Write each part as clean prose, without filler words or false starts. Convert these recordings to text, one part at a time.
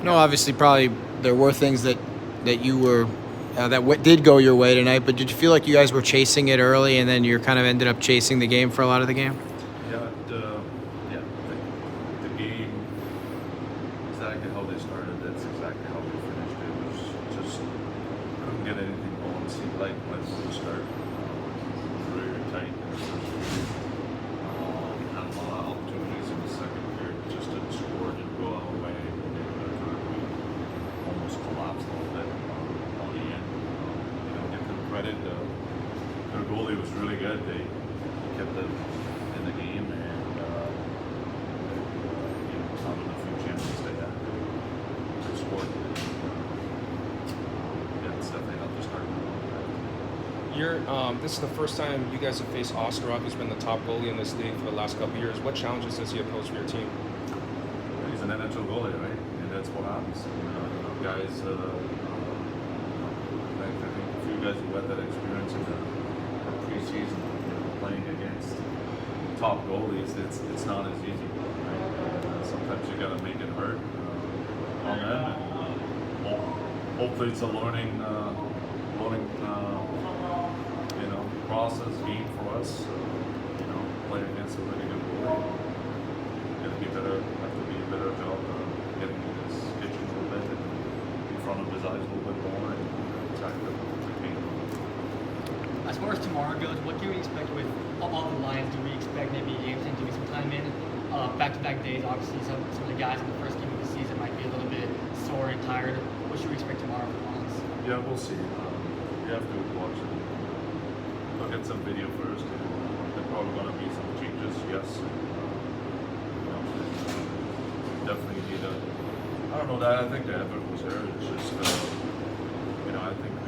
No, obviously, probably there were things that you were did go your way tonight. But did you feel like you guys were chasing it early, and then you're kind of ended up chasing the game for a lot of the game? Yeah, yeah. The game, exactly how they started. That's exactly how we finished. It was just couldn't get anything going. It seemed like right from the start, very tight in the first period. Had a lot of opportunities in the second period. Just didn't score. Didn't go our way. We almost collapsed a little bit on the end. Give them credit. Their goalie was really good. They kept them in the game, and out of the few chances they had, they scored. Yeah, it's definitely not the start. This is the first time you guys have faced Oskarov, who's been the top goalie in this league for the last couple of years. What challenges does he pose for your team? He's an NHL goalie, right? And that's what happens. Guys, I think a few guys who had that experience in the preseason, playing against top goalies, it's not as easy. Right? Sometimes you got to make it hurt on them. And, hopefully, it's a learning process game for us. Playing against a really good goalie. Got to be better. Have to be a better job getting in his kitchen a little bit and in front of his eyes a little bit more and attack the game. As far as tomorrow goes, what can we expect with all the lines? Do we expect maybe Jameson to get some time in? Back-to-back days, obviously, some of the guys in the first game of the season might be a little bit sore and tired. What should we expect tomorrow from Lines? Yeah, we'll see. We have to watch it. Look at some video first. There are probably going to be some changes, yes. Definitely need a. I don't know that. I think the effort was there. It's just, I think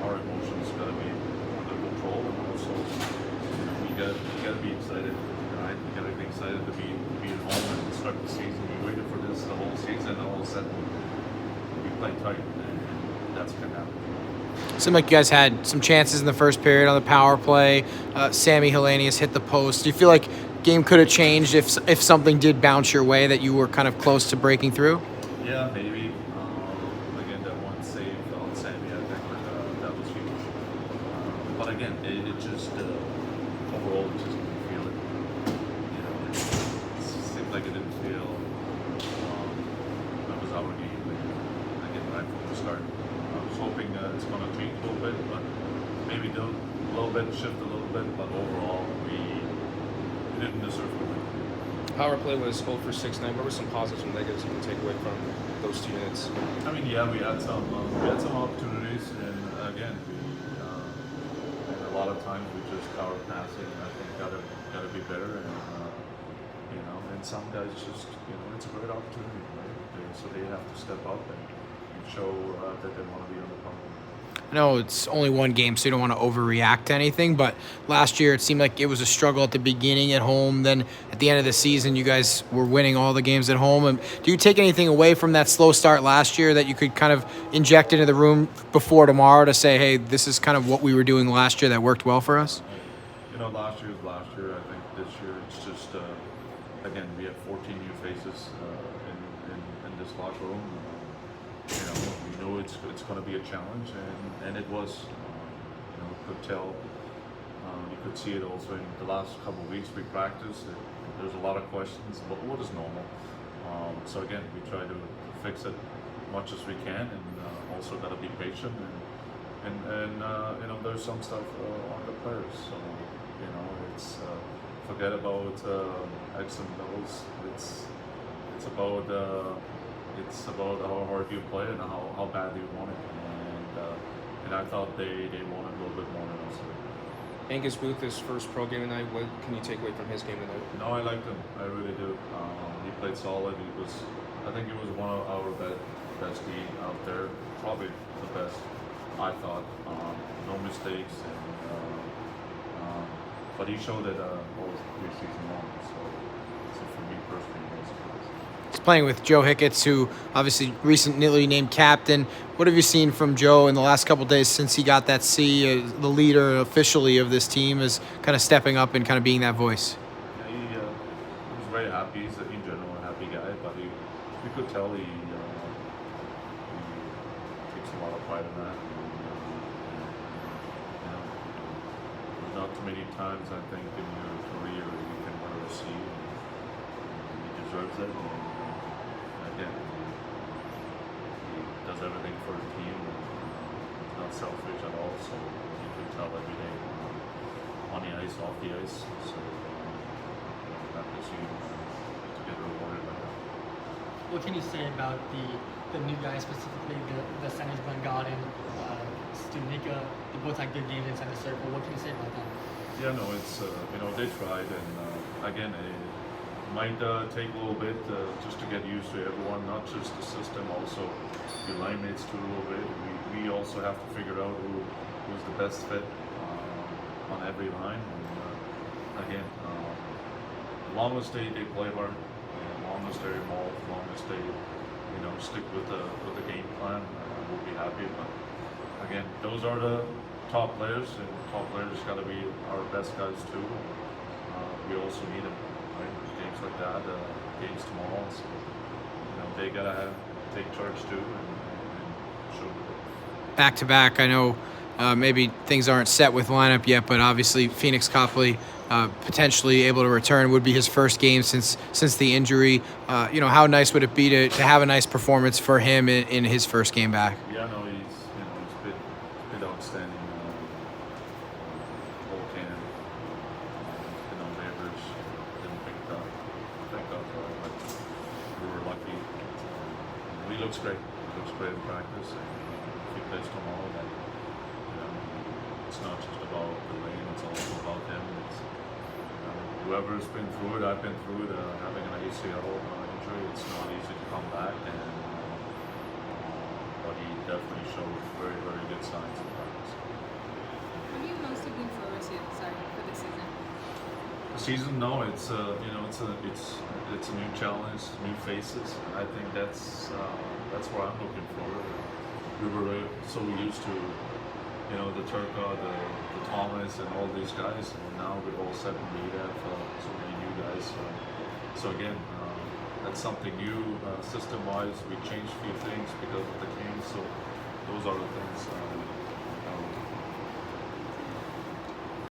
our emotions got to be under control, and also, we got to be excited. Right? We got to be excited to be at home and start the season. We waited for this the whole season, and all of a sudden we play tight, and that's gonna happen. Seemed like you guys had some chances in the first period on the power play. Sammy Hellenius hit the post. Do you feel like game could have changed if something did bounce your way that you were kind of close to breaking through? Yeah, maybe. Again, that one save on Sammy, I think that was huge. But again, it just overall it just didn't feel it. It seemed like it didn't feel that was our game. Again, right from the start. I was hoping it's going to change a little bit, but maybe do a little bit, shift a little bit. But overall, we didn't deserve to win. Power play was 0 for 6 tonight. What were some positives and negatives you can take away from those 2 units? I mean, yeah, we had some opportunities, and again, and a lot of times we just power passing. And I think gotta be better, and some guys just it's a great opportunity, right? So they have to step up and show that they want to be on the power. I know it's only one game, so you don't want to overreact to anything, but last year it seemed like it was a struggle at the beginning at home. Then at the end of the season, you guys were winning all the games at home. And do you take anything away from that slow start last year that you could kind of inject into the room before tomorrow to say, hey, this is kind of what we were doing last year that worked well for us? Last year was last year. I think this year it's just, again, we have 14 new faces in this locker room. We know it's going to be a challenge, and it was. Could tell. You could see it also in the last couple of weeks we practiced. There's a lot of questions, but what is normal? So again, we try to fix it much as we can, and also got to be patient. And there's some stuff on the players. So it's forget about X and O's. It's about how hard you play and how bad you want it. And I thought they wanted a little bit more than us. Angus Booth, his first pro game tonight. What can you take away from his game tonight? No, I liked him. I really do. He played solid. I think he was one of our best D out there. Probably the best, I thought. No mistakes, but he showed it both preseason long. So for me personally, it was He's playing with Joe Hicketts, who obviously recently named captain. What have you seen from Joe in the last couple of days since he got that C, the leader officially of this team, is kind of stepping up and kind of being that voice? Yeah, he was very happy. He's in general a happy guy, but you could tell he a lot of pride in that. You know, there's not too many times I think in your career you can win a receive. He deserves it. And again, he does everything for the team. And he's not selfish at all. So you can tell every day on the ice, off the ice. So that is huge to get rewarded by that. What can you say about the new guys, specifically the centers, Glenn Godden, Stunica? They both had good games inside the circle. What can you say about them? Yeah, no, it's you know, they tried, and again, it might take a little bit just to get used to everyone, not just the system, also your line mates too a little bit. We also have to figure out who's the best fit on every line. And again, as long as they play hard, as long as they're involved, as long as they stick with the game plan, we'll be happy. But again, those are the top players, and top players got to be our best guys too. We also need them, right? Games like that, games tomorrow, so they gotta take charge too and show it. Back to back, I know maybe things aren't set with lineup yet, but obviously Pheonix Copley potentially able to return would be his first game since the injury. How nice would it be to have a nice performance for him in his first game back? Yeah, no, he's been outstanding. Goaltender. Neighbors didn't pick up, but we were lucky. He looks great. He looks great in practice. And if he plays tomorrow, then it's not just about the lane. It's also about him. It's whoever's been through it. I've been through it. Having an ACL injury, it's not easy to come back. But he definitely showed very, very good signs in practice. What are you most looking forward to, for this season? The season, no, it's it's a new challenge, new faces. I think that's what I'm looking for. We were so used to, the Turca, the Thomas, and all these guys, and now we've all said we have so many new guys. So again, that's something new system-wise. We changed a few things because of the Kings. So those are the things